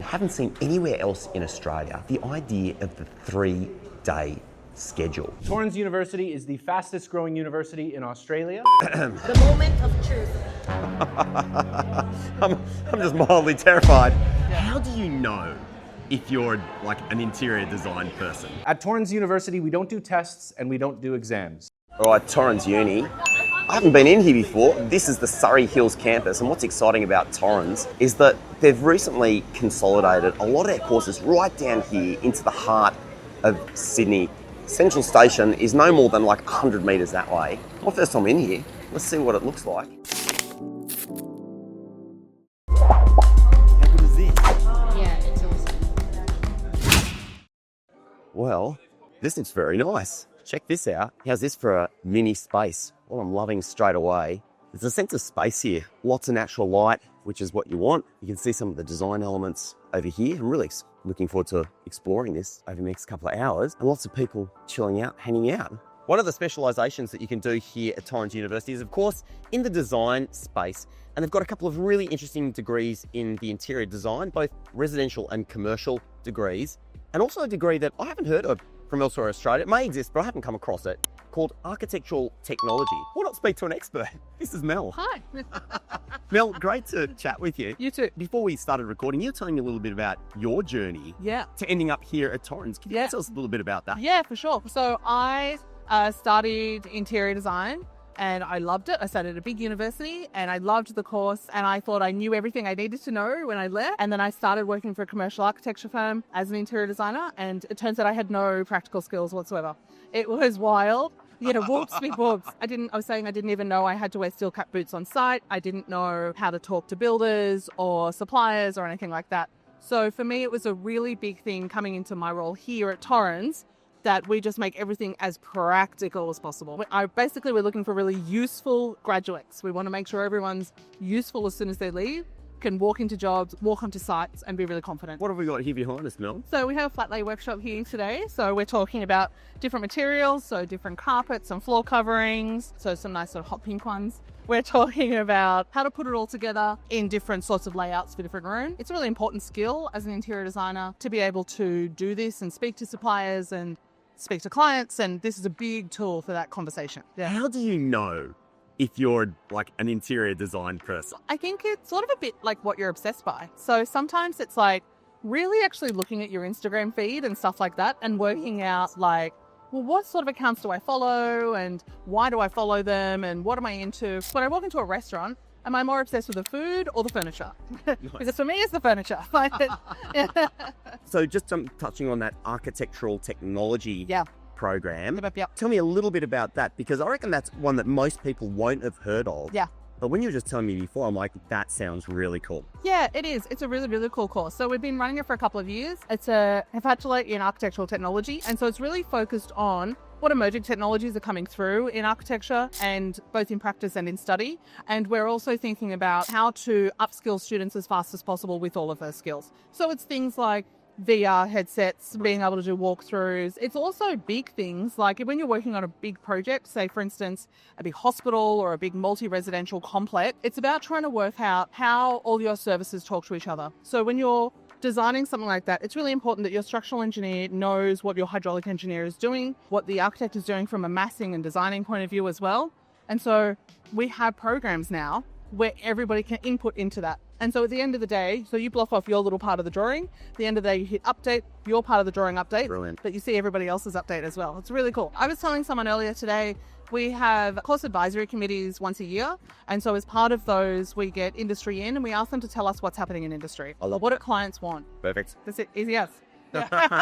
haven't seen anywhere else in Australia, the idea of the 3-day schedule. Torrens University is the fastest growing university in Australia. The moment of truth. I'm just mildly terrified. How do you know if you're like an interior design person? At Torrens University, we don't do tests and we don't do exams. All right, Torrens Uni. I haven't been in here before. This is the Surrey Hills campus, and what's exciting about Torrens is that they've recently consolidated a lot of their courses right down here into the heart of Sydney. Central Station is no more than like 100 metres that way. My first time in here. Let's see what it looks like. How good is this? Yeah, it's awesome. Well, this looks very nice. Check this out. How's this for a mini space? Well, I'm loving straight away. There's a sense of space here. Lots of natural light, which is what you want. You can see some of the design elements over here. I'm really looking forward to exploring this over the next couple of hours. And lots of people chilling out, hanging out. One of the specialisations that you can do here at Torrens University is, of course, in the design space. And they've got a couple of really interesting degrees in the interior design, both residential and commercial degrees. And also a degree that I haven't heard of from elsewhere in Australia. It may exist, but I haven't come across it, called Architectural Technology. Why not speak to an expert? This is Mel. Hi. Mel, great to chat with you. You too. Before we started recording, you were telling me a little bit about your journey to ending up here at Torrens. Can you tell us a little bit about that? Yeah, for sure. So I studied interior design and I loved it. I studied at a big university and I loved the course and I thought I knew everything I needed to know when I left. And then I started working for a commercial architecture firm as an interior designer, and it turns out I had no practical skills whatsoever. It was wild. You know, whoops, big whoops. I didn't even know I had to wear steel cap boots on site. I didn't know how to talk to builders or suppliers or anything like that. So for me, it was a really big thing coming into my role here at Torrens that we just make everything as practical as possible. We're looking for really useful graduates. We want to make sure everyone's useful as soon as they leave, can walk into jobs, walk onto sites and be really confident. What have we got here behind us, Mel? So we have a flat lay workshop here today. So we're talking about different materials, so different carpets and floor coverings, so some nice sort of hot pink ones. We're talking about how to put it all together in different sorts of layouts for different rooms. It's a really important skill as an interior designer to be able to do this and speak to suppliers and speak to clients, and this is a big tool for that conversation. Yeah. How do you know if you're like an interior design person? I think it's sort of a bit like what you're obsessed by. So sometimes it's like really actually looking at your Instagram feed and stuff like that and working out like, well, what sort of accounts do I follow and why do I follow them and what am I into? When I walk into a restaurant, am I more obsessed with the food or the furniture? Because for me, it's the furniture. So just touching on that architectural technology program, Yep. tell me a little bit about that, because I reckon that's one that most people won't have heard of. Yeah. But when you were just telling me before, I'm like, that sounds really cool. Yeah, it is. It's a really, really cool course. So we've been running it for a couple of years. It's a bachelor in architectural technology. And so it's really focused on what emerging technologies are coming through in architecture, and both in practice and in study. And we're also thinking about how to upskill students as fast as possible with all of those skills. So it's things like VR headsets, being able to do walkthroughs. It's also big things like when you're working on a big project, say for instance, a big hospital or a big multi-residential complex, it's about trying to work out how all your services talk to each other. So when you're designing something like that, it's really important that your structural engineer knows what your hydraulic engineer is doing, what the architect is doing from a massing and designing point of view as well. And so we have programs now where everybody can input into that. And so at the end of the day, so you block off your little part of the drawing, at the end of the day you hit update, your part of the drawing update, Brilliant. but you see everybody else's update as well. It's really cool. I was telling someone earlier today, we have course advisory committees once a year. And so as part of those, we get industry in and we ask them to tell us what's happening in industry. I love what do clients want? Perfect. That's it. Easy as.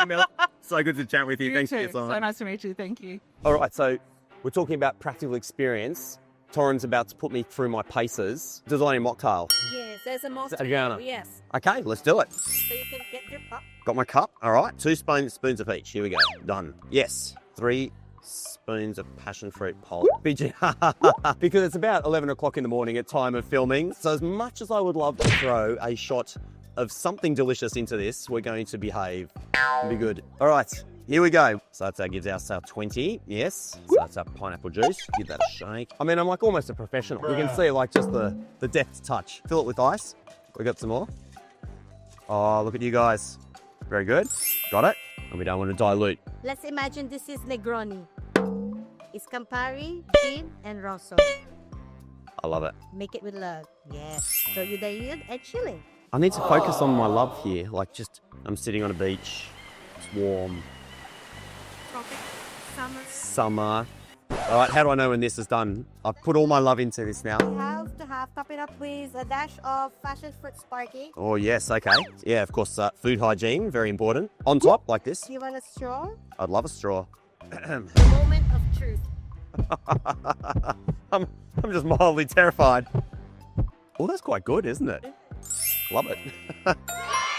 Mel, so good to chat with you. Thanks for your too. time. So nice to meet you. Thank you. All right, so we're talking about practical experience. Torrens about to put me through my paces. Designing mocktail. Yes, there's a mocktail. Adriana? Yes. Okay, let's do it. So you can get your cup. Got my cup. All right, 2 spoons of each. Here we go. Done. Yes. 3 spoons of passion fruit pulp. BG. Because it's about 11 o'clock in the morning at time of filming. So as much as I would love to throw a shot of something delicious into this, we're going to behave and be good. All right. Here we go. So that gives ourselves 20, yes. So that's our pineapple juice. Give that a shake. I mean, I'm like almost a professional. You can see like just the deft touch. Fill it with ice. We got some more. Oh, look at you guys. Very good. Got it. And we don't want to dilute. Let's imagine this is Negroni. It's Campari, gin, and Rosso. I love it. Make it with love. Yes. So you dilute and chili. I need to focus on my love here. Like just, I'm sitting on a beach. It's warm. Tropic, summer. Summer. All right, how do I know when this is done? I've put all my love into this now. You have to top it up with a dash of passion fruit sparky. Oh, yes, okay. Yeah, of course, food hygiene, very important. On top, like this. Do you want a straw? I'd love a straw. The moment of truth. I'm just mildly terrified. Oh, that's quite good, isn't it? Love it.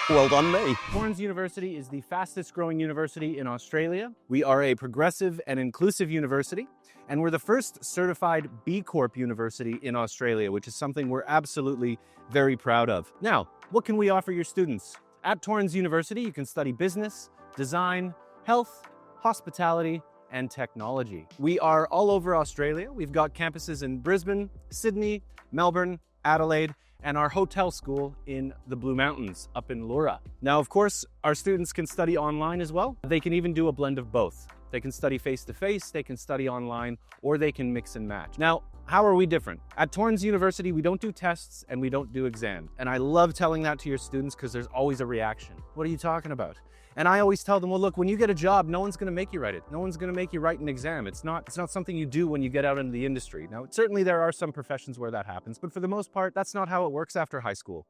Well done, me. Torrens University is the fastest growing university in Australia. We are a progressive and inclusive university, and we're the first certified B Corp university in Australia, which is something we're absolutely very proud of. Now, what can we offer your students? At Torrens University, you can study business, design, health, hospitality, and technology. We are all over Australia. We've got campuses in Brisbane, Sydney, Melbourne, Adelaide, and our hotel school in the Blue Mountains up in Leura. Now, of course, our students can study online as well. They can even do a blend of both. They can study face-to-face, they can study online, or they can mix and match. Now, how are we different? At Torrens University, we don't do tests and we don't do exams. And I love telling that to your students because there's always a reaction. What are you talking about? And I always tell them, well, look, when you get a job, no one's going to make you write it. No one's going to make you write an exam. It's not something you do when you get out into the industry. Now, certainly there are some professions where that happens, but for the most part, that's not how it works after high school.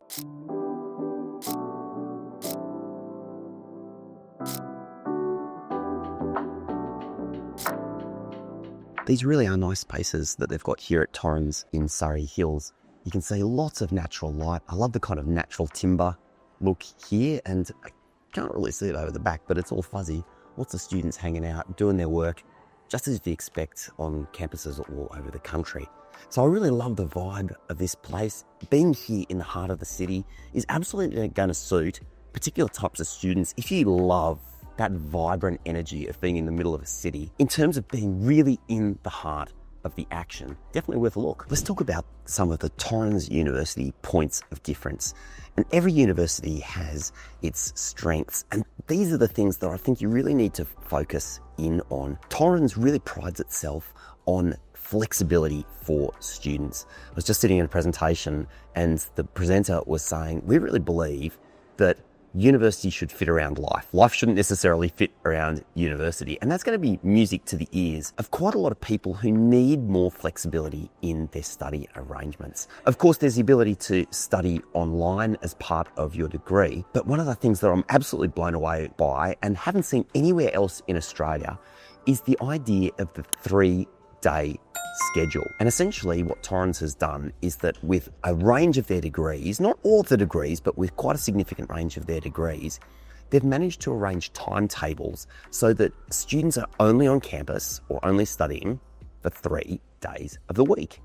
These really are nice spaces that they've got here at Torrens in Surrey Hills. You can see lots of natural light. I love the kind of natural timber look here, and I can't really see it over the back, but it's all fuzzy. Lots of students hanging out, doing their work, just as you expect on campuses all over the country. So I really love the vibe of this place. Being here in the heart of the city is absolutely going to suit particular types of students if you love that vibrant energy of being in the middle of a city. In terms of being really in the heart of the action, definitely worth a look. Let's talk about some of the Torrens University points of difference. And every university has its strengths, and these are the things that I think you really need to focus in on. Torrens really prides itself on flexibility for students. I was just sitting in a presentation and the presenter was saying, we really believe that university should fit around life. Life shouldn't necessarily fit around university. And that's going to be music to the ears of quite a lot of people who need more flexibility in their study arrangements. Of course, there's the ability to study online as part of your degree. But one of the things that I'm absolutely blown away by and haven't seen anywhere else in Australia is the idea of the 3-day schedule. And essentially what Torrens has done is that with a range of their degrees, not all of the degrees, but with quite a significant range of their degrees, they've managed to arrange timetables so that students are only on campus or only studying for 3 days of the week.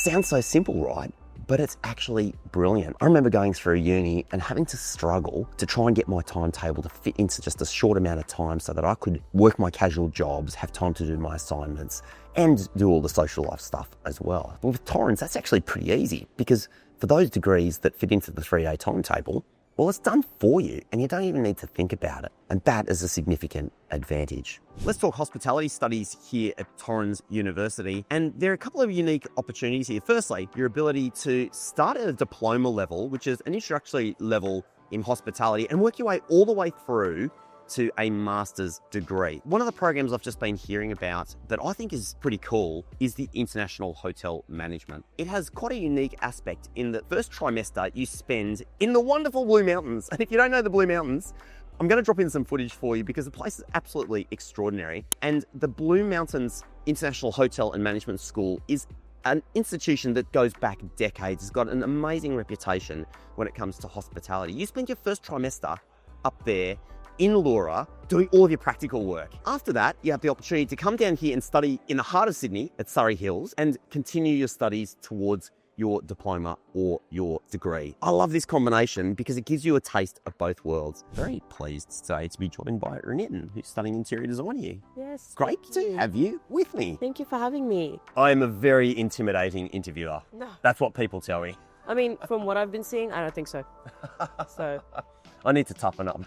Sounds so simple, right? But it's actually brilliant. I remember going through uni and having to struggle to try and get my timetable to fit into just a short amount of time so that I could work my casual jobs, have time to do my assignments, and do all the social life stuff as well. But with Torrens, that's actually pretty easy because for those degrees that fit into the 3-day timetable, well, it's done for you and you don't even need to think about it. And that is a significant advantage. Let's talk hospitality studies here at Torrens University. And there are a couple of unique opportunities here. Firstly, your ability to start at a diploma level, which is an introductory level in hospitality, and work your way all the way through to a master's degree. One of the programs I've just been hearing about that I think is pretty cool is the International Hotel Management. It has quite a unique aspect in the first trimester you spend in the wonderful Blue Mountains. And if you don't know the Blue Mountains, I'm going to drop in some footage for you because the place is absolutely extraordinary. And the Blue Mountains International Hotel and Management School is an institution that goes back decades. It's got an amazing reputation when it comes to hospitality. You spend your first trimester up there in Leura doing all of your practical work. After that, you have the opportunity to come down here and study in the heart of Sydney at Surrey Hills and continue your studies towards your diploma or your degree. I love this combination because it gives you a taste of both worlds. Very pleased today to be joined by Renitten, who's studying interior design here. Yes. Great thank to you. have you with me. Thank you for having me. I am a very intimidating interviewer. No. That's what people tell me. I mean, from what I've been seeing, I don't think so. So, I need to toughen up.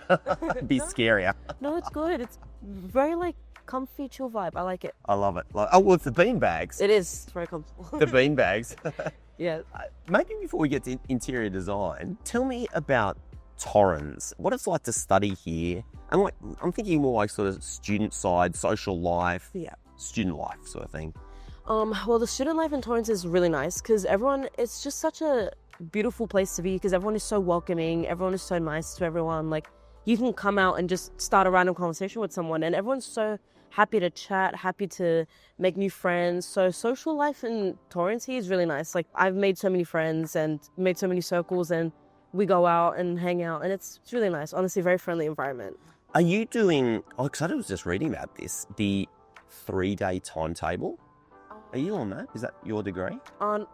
Be scarier. No, it's good. It's very like comfy, chill vibe. I like it. I love it. Oh, well, it's the bean bags. It is. It's very comfortable. The bean bags. Yeah. Maybe before we get to interior design, tell me about Torrens, what it's like to study here. And like, I'm thinking more like sort of student side, social life, Yeah. student life sort of thing. Well, the student life in Torrens is really nice because it's just such a beautiful place to be because everyone is so welcoming. Everyone is so nice to everyone. Like, you can come out and just start a random conversation with someone and everyone's so happy to chat, happy to make new friends. So social life in Torrens here is really nice. Like, I've made so many friends and made so many circles and we go out and hang out and it's really nice. Honestly, very friendly environment. Are you doing, because I was just reading about this, the 3-day timetable? Are you on that? Is that your degree? I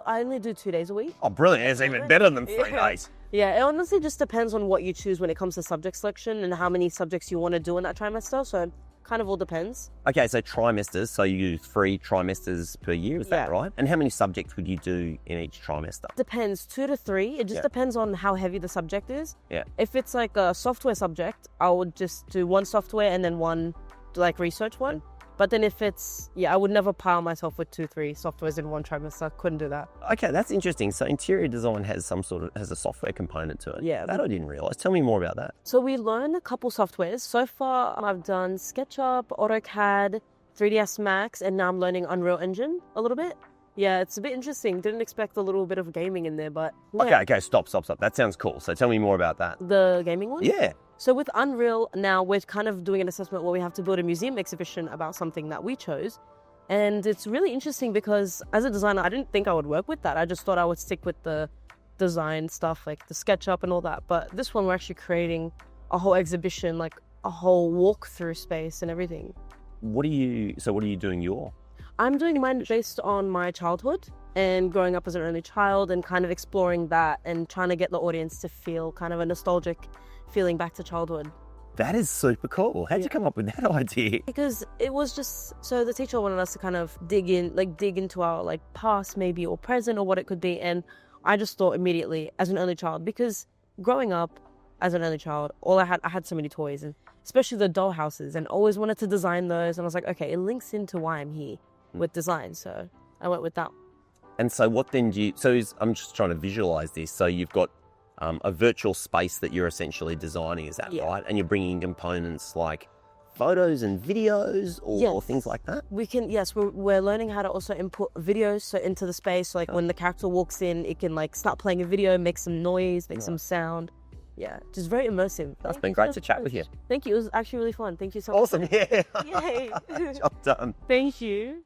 only do 2 days a week. Oh, brilliant. It's even better than 3 days. Yeah, it honestly just depends on what you choose when it comes to subject selection and how many subjects you want to do in that trimester. So kind of all depends. Okay, so trimesters, so you do 3 trimesters per year, is that right? And how many subjects would you do in each trimester? Depends, 2 to 3. It just depends on how heavy the subject is. Yeah. If it's like a software subject, I would just do 1 software and then 1 like research one. But then if it's, I would never pile myself with 2-3 softwares in 1 trimester. I couldn't do that. Okay, that's interesting. So interior design has a software component to it. Yeah. That I didn't realise. Tell me more about that. So we learn a couple softwares. So far, I've done SketchUp, AutoCAD, 3ds Max, and now I'm learning Unreal Engine a little bit. Yeah, it's a bit interesting. Didn't expect a little bit of gaming in there, but yeah. Okay, stop. That sounds cool. So tell me more about that. The gaming one? Yeah. So with Unreal, now we're kind of doing an assessment where we have to build a museum exhibition about something that we chose. And it's really interesting because as a designer, I didn't think I would work with that. I just thought I would stick with the design stuff, like the SketchUp and all that. But this one, we're actually creating a whole exhibition, like a whole walk-through space and everything. What are you doing your? I'm doing mine based on my childhood and growing up as an only child and kind of exploring that and trying to get the audience to feel kind of a nostalgic feeling back to childhood. That is super cool. How'd you come up with that idea? Because it was just, so the teacher wanted us to kind of dig into our like past maybe or present or what it could be. And I just thought immediately as an only child, because growing up as an only child, I had so many toys and especially the doll houses and always wanted to design those. And I was like, okay, it links into why I'm here with design. So I went with that. And so what then I'm just trying to visualize this. So you've got a virtual space that you're essentially designing, is that right? And you're bringing components like photos and videos or things like that? We can, yes, we're learning how to also input videos into the space. So like when the character walks in, it can like start playing a video, make some noise, make some sound. Yeah, just very immersive. That's been great to chat with you. Thank you. It was actually really fun. Thank you so much. Awesome, yeah. Yay. Job done. Thank you.